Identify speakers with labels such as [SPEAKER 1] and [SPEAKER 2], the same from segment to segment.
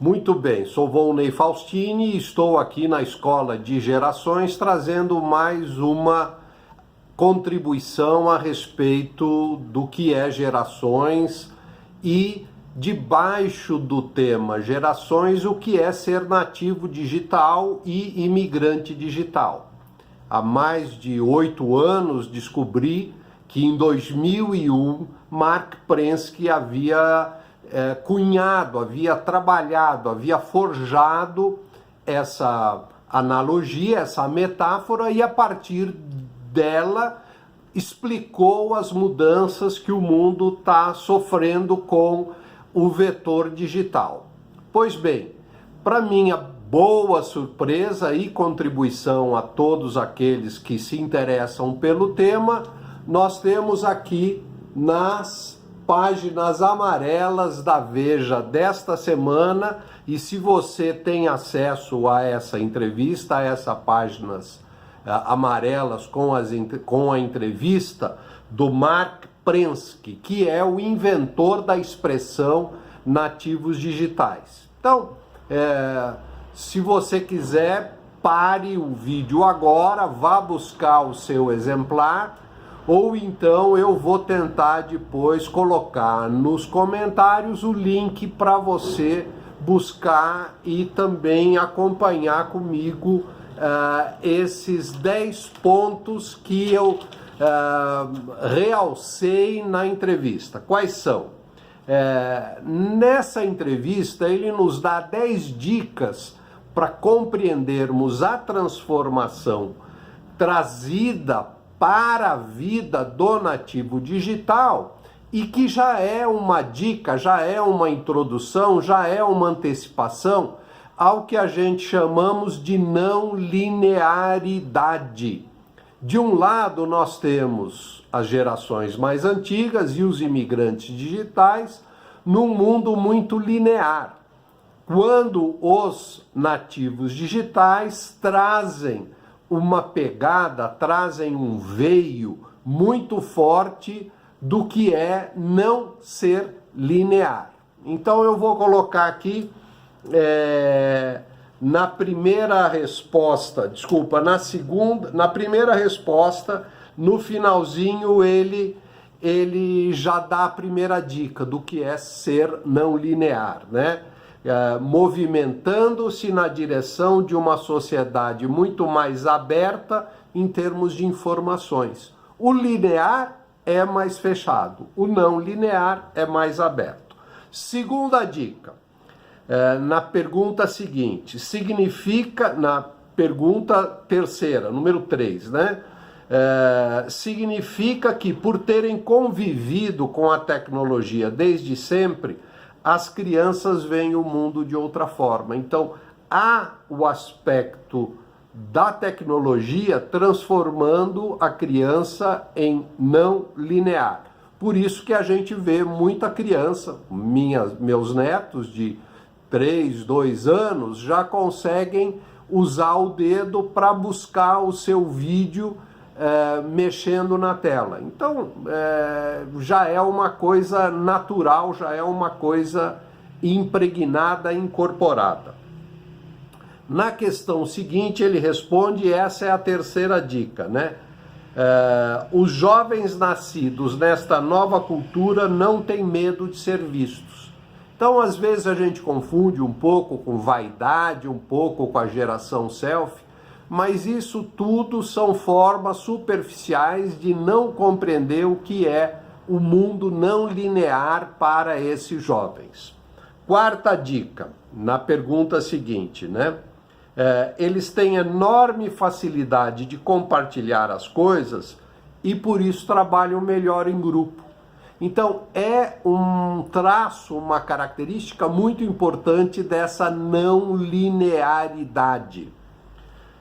[SPEAKER 1] Muito bem, sou Volney Faustini e estou aqui na Escola de Gerações trazendo mais uma contribuição a respeito do que é gerações e debaixo do tema gerações, o que é ser nativo digital e imigrante digital. Há mais de 8 anos descobri que em 2001 Marc Prensky havia cunhado, havia trabalhado, havia forjado essa analogia, essa metáfora, e a partir dela explicou as mudanças que o mundo está sofrendo com o vetor digital. Pois bem, para minha boa surpresa e contribuição a todos aqueles que se interessam pelo tema, nós temos aqui nas páginas amarelas da Veja desta semana, e se você tem acesso a essa entrevista, a essas páginas amarelas com a entrevista do Marc Prensky, que é o inventor da expressão nativos digitais. Então, se você quiser, pare o vídeo agora, vá buscar o seu exemplar, ou então eu vou tentar depois colocar nos comentários o link para você buscar e também acompanhar comigo esses 10 pontos que eu realcei na entrevista. Quais são? Nessa entrevista ele nos dá 10 dicas para compreendermos a transformação trazida para a vida do nativo digital, e que já é uma dica, já é uma introdução, já é uma antecipação ao que a gente chamamos de não linearidade. De um lado nós temos as gerações mais antigas e os imigrantes digitais num mundo muito linear, quando os nativos digitais trazem uma pegada, trazem um veio muito forte do que é não ser linear. Então eu vou colocar aqui na primeira resposta, na primeira resposta, no finalzinho ele já dá a primeira dica do que é ser não linear, né? Movimentando-se na direção de uma sociedade muito mais aberta em termos de informações. O linear é mais fechado, o não linear é mais aberto. Segunda dica, na pergunta seguinte, na pergunta terceira, número 3, né? Significa que por terem convivido com a tecnologia desde sempre, as crianças veem o mundo de outra forma. Então, há o aspecto da tecnologia transformando a criança em não linear. Por isso que a gente vê muita criança, meus netos de 3, 2 anos, já conseguem usar o dedo para buscar o seu vídeo mexendo na tela. Então, já é uma coisa natural, já é uma coisa impregnada, incorporada. Na questão seguinte, ele responde, essa é a terceira dica, né? Os jovens nascidos nesta nova cultura não têm medo de ser vistos. Então, às vezes a gente confunde um pouco com vaidade, um pouco com a geração selfie, mas isso tudo são formas superficiais de não compreender o que é o mundo não linear para esses jovens. Quarta dica, na pergunta seguinte, né? Eles têm enorme facilidade de compartilhar as coisas e por isso trabalham melhor em grupo. Então é um traço, uma característica muito importante dessa não linearidade.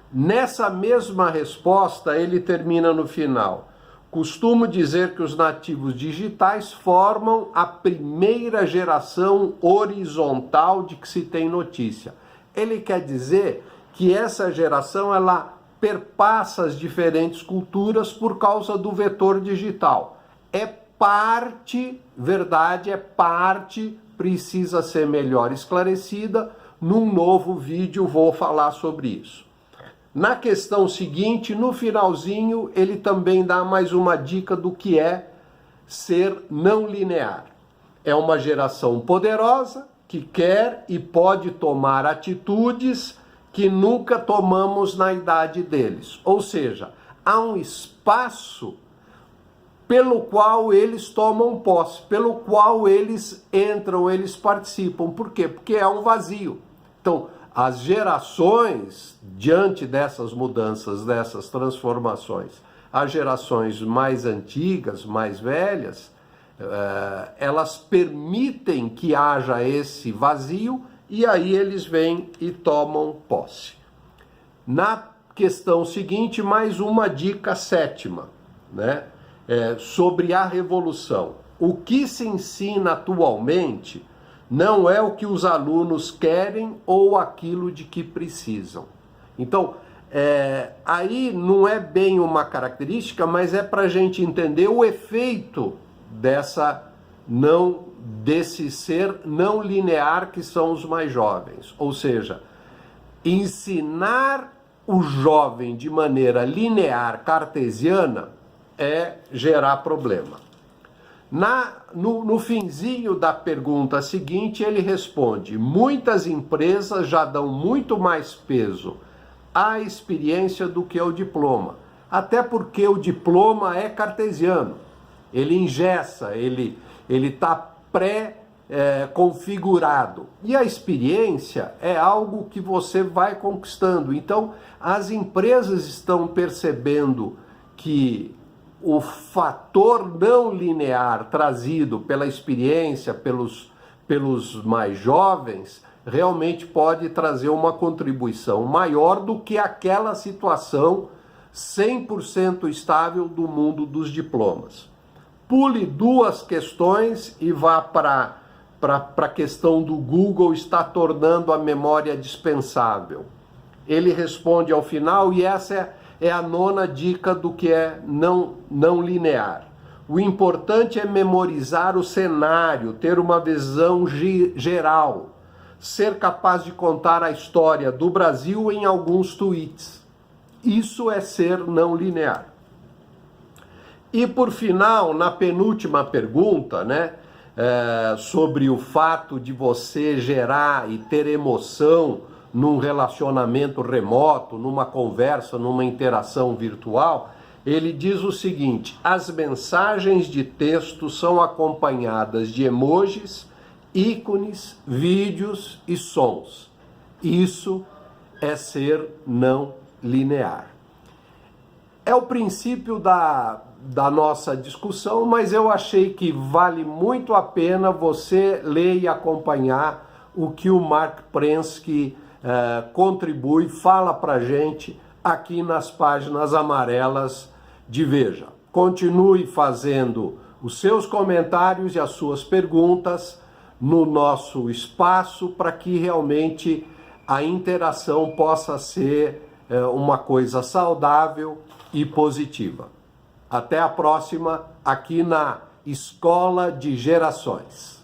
[SPEAKER 1] Nessa mesma resposta, ele termina no final. Costumo dizer que os nativos digitais formam a primeira geração horizontal de que se tem notícia. Ele quer dizer que essa geração ela perpassa as diferentes culturas por causa do vetor digital. É parte, verdade, é parte, precisa ser melhor esclarecida. Num novo vídeo vou falar sobre isso. Na questão seguinte, no finalzinho, ele também dá mais uma dica do que é ser não linear. É uma geração poderosa que quer e pode tomar atitudes que nunca tomamos na idade deles. Ou seja, há um espaço pelo qual eles tomam posse, pelo qual eles entram, eles participam. Por quê? Porque é um vazio. Então, as gerações, diante dessas mudanças, dessas transformações, as gerações mais antigas, mais velhas, elas permitem que haja esse vazio e aí eles vêm e tomam posse. Na questão seguinte, mais uma dica sétima, né? Sobre a revolução. O que se ensina atualmente não é o que os alunos querem ou aquilo de que precisam. Então, aí não é bem uma característica, mas é para a gente entender o efeito desse ser não linear que são os mais jovens. Ou seja, ensinar o jovem de maneira linear, cartesiana, é gerar problema. No finzinho da pergunta seguinte, ele responde: muitas empresas já dão muito mais peso à experiência do que ao diploma. Até porque o diploma é cartesiano. Ele engessa, ele está pré-configurado. E a experiência é algo que você vai conquistando. Então, as empresas estão percebendo que o fator não linear trazido pela experiência, pelos mais jovens, realmente pode trazer uma contribuição maior do que aquela situação 100% estável do mundo dos diplomas. Pule duas questões e vá para a questão do Google está tornando a memória dispensável. Ele responde ao final e essa é a nona dica do que é não linear. O importante é memorizar o cenário, ter uma visão geral, ser capaz de contar a história do Brasil em alguns tweets. Isso é ser não linear. E por final, na penúltima pergunta, né, sobre o fato de você gerar e ter emoção num relacionamento remoto, numa conversa, numa interação virtual, ele diz o seguinte: as mensagens de texto são acompanhadas de emojis, ícones, vídeos e sons. Isso é ser não linear. É o princípio da nossa discussão, mas eu achei que vale muito a pena você ler e acompanhar o que o Mark Prensky contribui, fala pra gente aqui nas páginas amarelas de Veja. Continue fazendo os seus comentários e as suas perguntas no nosso espaço para que realmente a interação possa ser uma coisa saudável e positiva. Até a próxima aqui na Escola de Gerações.